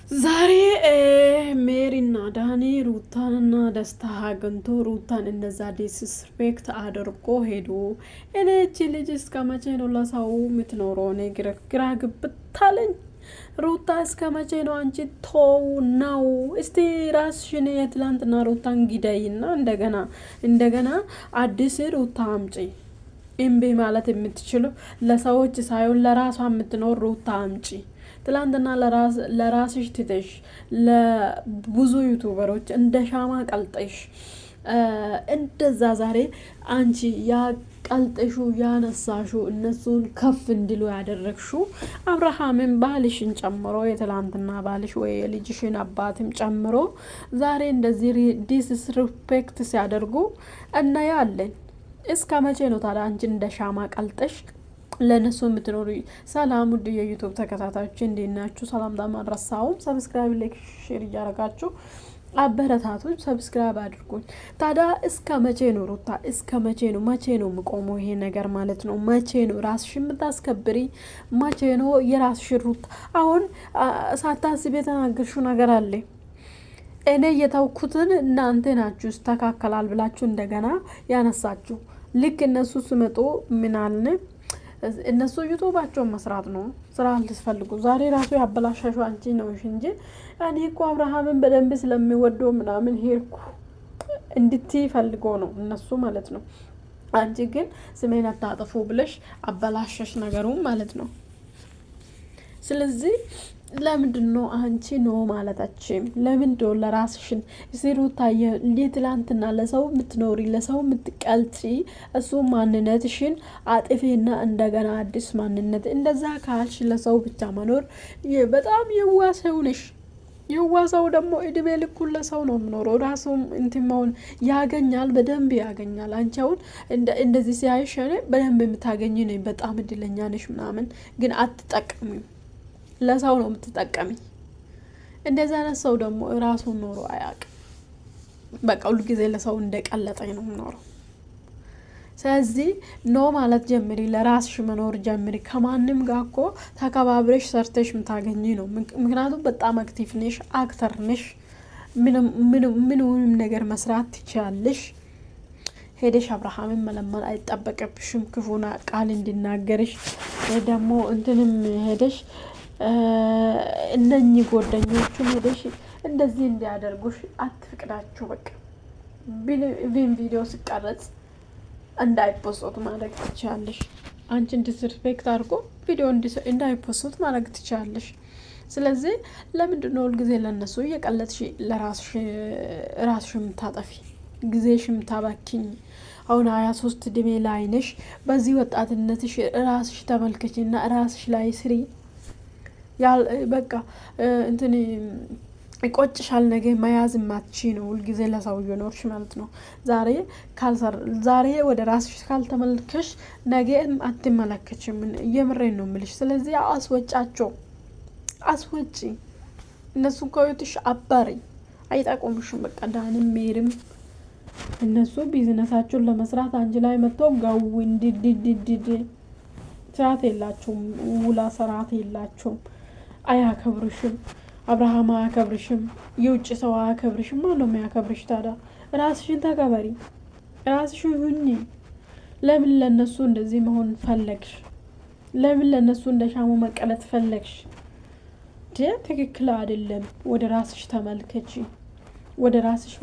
ዛሬ ሜሪና ዳኒ ሩታንና ደስታ አግኝቶ ሩታን እንደዛ ዲስሪስፔክት አድርጎ ሄዱ። እኔ እቺ ልጅ እስከ መቼ ነው ለሰው የምትኖረው? እኔ ግራ ግብታለኝ። ሩታ እስከ መቼ ነው አንቺ? ተው ነው እስቲ ራስሽን የትላንትና ሩታን ግደይና እንደገና አዲስ ሩታ አምጪ። እምቢ ማለት የምትችለው ለሰዎች ሳይሆን ለራሷ የምትኖር ሩታ አምጪ። ትላንትና ለራስሽ ትተሽ ለብዙ ዩቱበሮች እንደ ሻማ ቀልጠሽ እንደዛ ዛሬ አንቺ ያቀልጠሹ ያነሳሹ እነሱን ከፍ እንዲሉ ያደረግሹ አብርሃምን ባልሽን ጨምሮ የትላንትና ባልሽ ወይ የልጅሽን አባትም ጨምሮ ዛሬ እንደዚህ ዲስሪስፔክት ሲያደርጉ እናያለን። እስከ መቼ ነው ታዲያ አንቺ እንደ ሻማ ቀልጠሽ ለነሱ የምትኖሩ? ሰላም ውድ የዩቲዩብ ተከታታዮች እንዴት ናችሁ? ሰላምታ ማድረሳውም ሰብስክራይብ፣ ላይክ፣ ሼር እያደረጋችሁ አበረታቱኝ። ሰብስክራይብ አድርጉኝ። ታዲያ እስከ መቼ ነው ሩታ? እስከ መቼ ነው የምቆመው ይሄ ነገር ማለት ነው? መቼ ነው ራስሽን የምታስከብሪ? መቼ ነው የራስሽን ሩታ? አሁን ሳታስቢ የተናገርሽው ነገር አለ። እኔ የተውኩትን እናንተ ናችሁ ይስተካከላል ብላችሁ እንደገና ያነሳችሁ። ልክ እነሱ ሲመጡ ምናልን እነሱ ዩቱባቸውን መስራት ነው፣ ስራ አልተስፈልጉ። ዛሬ ራሱ ያበላሻሹ አንቺ ነው እንጂ እኔ እኮ አብርሃምን በደንብ ስለሚወደው ምናምን ሄድኩ እንድትይ ፈልጎ ነው እነሱ ማለት ነው። አንቺ ግን ስሜን አታጥፉ ብለሽ አበላሻሽ ነገሩ ማለት ነው። ስለዚህ ለምንድን ነው አንቺ ነው ማለታችን? ለምንድን ነው ለራስሽን ሲሩታየ ለትላንትና ለሰው የምትኖሪ ለሰው የምትቀልጪ እሱ ማንነትሽን አጥፊና እንደገና አዲስ ማንነት እንደዛ ካልሽ ለሰው ብቻ መኖር በጣም የዋሰው ነሽ። የዋሰው ደግሞ እድሜ ልኩን ለሰው ነው የምኖረው። ራሱም እንትማውን ያገኛል፣ በደንብ ያገኛል። አንቺ አሁን እንደዚህ ሲያይሽ በደንብ የምታገኝ ነኝ፣ በጣም እድለኛ ነሽ ምናምን፣ ግን አትጠቀሚም። ለሰው ነው የምትጠቀሚ። እንደዛ አይነት ሰው ደግሞ ራሱን ኖሮ አያውቅም። በቃ ሁሉ ጊዜ ለሰው እንደቀለጠኝ ነው የምኖረው። ስለዚህ ኖ ማለት ጀምሪ፣ ለራስሽ መኖር ጀምሪ። ከማንም ጋር እኮ ተከባብረሽ ሰርተሽ የምታገኝ ነው። ምክንያቱም በጣም አክቲቭ ነሽ፣ አክተር ነሽ፣ ምንም ነገር መስራት ትችላለሽ። ሄደሽ አብርሃምን መለመን አይጠበቅብሽም። ክፉና ቃል እንዲናገርሽ ደግሞ እንትንም ሄደሽ እነኚህ ጓደኞቹም ሄደሽ እንደዚህ እንዲያደርጉሽ አትፍቅዳችሁ። በቃ ቪዲዮ ሲቀረጽ እንዳይፖስት ማድረግ ትችላለሽ። አንቺን ዲስሪስፔክት አድርጎ ቪዲዮ እንዳይፖስት ማድረግ ትችላለሽ። ስለዚህ ለምንድን ነው ሁልጊዜ ለነሱ እየቀለጥሽ ራስሽ የምታጠፊ ጊዜሽ የምታባኪኝ? አሁን 23 እድሜ ላይ ነሽ። በዚህ ወጣትነትሽ ራስሽ ተመልከችና ራስሽ ላይ ስሪ። በቃ እንትን ይቆጭሻል። ነገ መያዝ ማትቺ ነው ሁልጊዜ ለሰው እየኖርሽ ማለት ነው። ዛሬ ወደ ራስሽ ካልተመልከሽ ነገ አትመለከችም። የምሬን ነው የምልሽ። ስለዚህ አስወጪ። እነሱን ከህይወትሽ አባሪ፣ አይጠቁምሽም። በቃ ዳንም ሜርም እነሱ ቢዝነሳቸውን ለመስራት አንቺ ላይ መጥተው ጋው እንዲድድድድ ስርዓት የላቸውም። ውላ ስርዓት የላቸውም። አያከብርሽም። አብርሃም አያከብርሽም። የውጭ ሰው አያከብርሽም። ማን ነው የሚያከብርሽ ታዲያ? ራስሽን ተከበሪ፣ ራስሽን ሁኚ። ለምን ለነሱ እንደዚህ መሆን ፈለግሽ? ለምን ለነሱ እንደ ሻሙ መቀለጥ ፈለግሽ? ትክክል አይደለም። ወደ ራስሽ ተመልከቺ። ወደ ራስሽ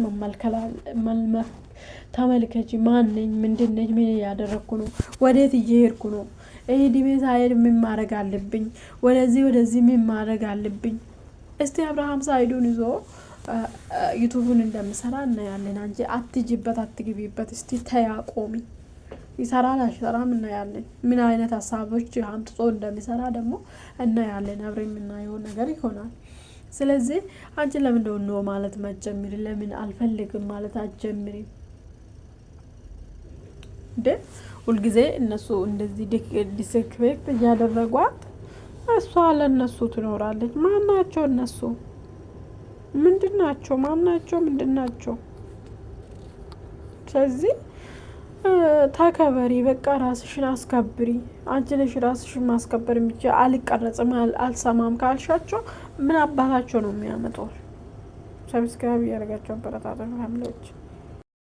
ተመልከቺ። ማነኝ? ምንድነኝ? ምን ያደረኩ ነው? ወዴት እየሄድኩ ነው? እድሜ ሳይድ ምን ማድረግ አለብኝ? ወደዚህ ምን ማድረግ አለብኝ? እስቲ አብርሃም ሳይዱን ይዞ ዩቲዩብን እንደምሰራ እናያለን። አንቺ አትጂበት፣ አትግቢበት። እስቲ ተያቆሚ። ይሰራል አይሰራም እናያለን። ምን አይነት ሀሳቦች አምጥቶ እንደሚሰራ ደግሞ እናያለን። አብረን የምናየው ነገር ይሆናል። ስለዚህ አንቺ ለምን ነው ማለት ማጀምሪ? ለምን አልፈልግም ማለት አጀምሪ እንዴ? ሁልጊዜ እነሱ እንደዚህ ዲስሪስፔክት እያደረጓት እሷ ለእነሱ ትኖራለች። ማናቸው እነሱ? ምንድናቸው? ማናቸው? ምንድናቸው? ስለዚህ ተከበሪ። በቃ ራስሽን አስከብሪ። አንቺ ነሽ ራስሽን ማስከበር የሚችል። አልቀረጽም አልሰማም ካልሻቸው ምን አባታቸው ነው የሚያመጡት? ሰብስክራይብ እያደረጋቸው አበረታቶች ፋሚሊዎች